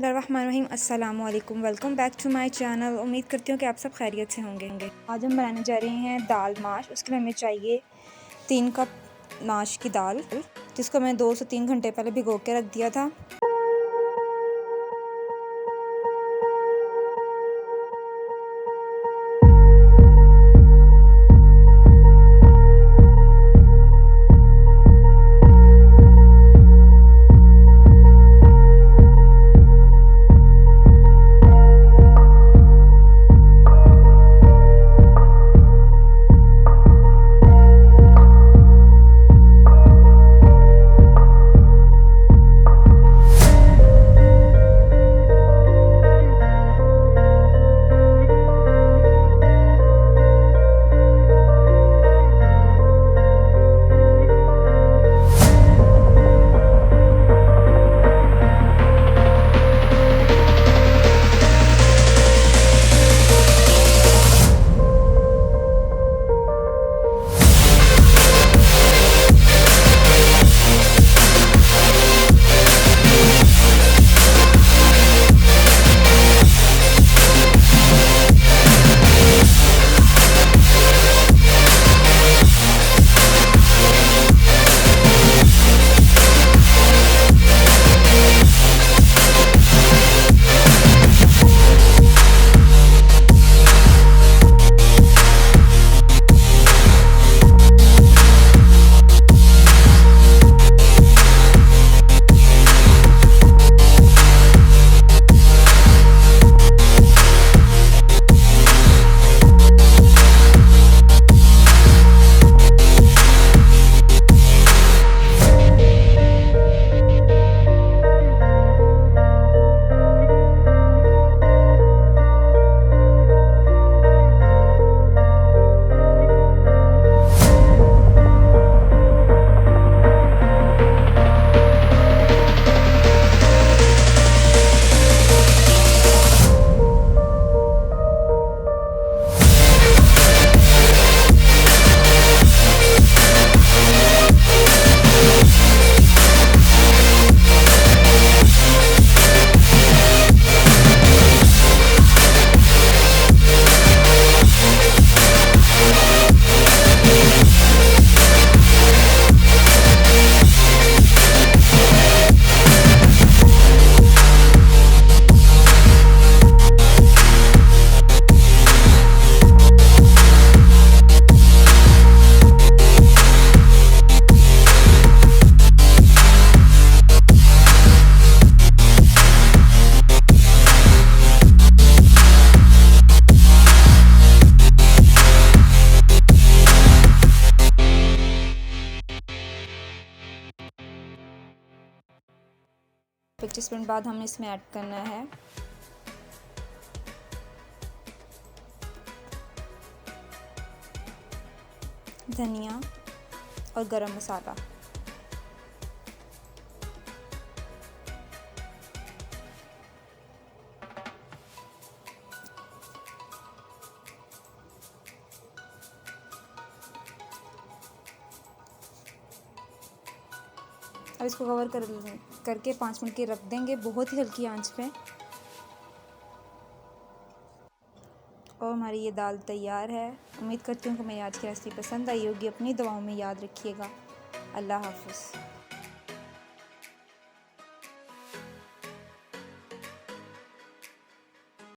बिस्मिल्लाहिर्रहमानिर्रहीम। अस्सलामु अलैकुम। Welcome back to my channel. उम्मीद करती हूँ कि आप सब खैरियत से होंगे। आज हम बनाने जा रहे हैं दाल माश। उसके लिए हमें चाहिए 3 कप माश की दाल, जिसको मैं 2 से 3 घंटे पहले भिगो के रख दिया था। पच्चीस मिनट बाद हमने इसमें ऐड करना है धनिया और गरम मसाला। अब इसको कवर करके 5 मिनट के रख देंगे, बहुत ही हल्की आंच पे। और हमारी ये दाल तैयार है। उम्मीद करती हूँ कि मेरी आज की रेसिपी पसंद आई होगी। अपनी दुआओं में याद रखिएगा। अल्लाह हाफ़िज़।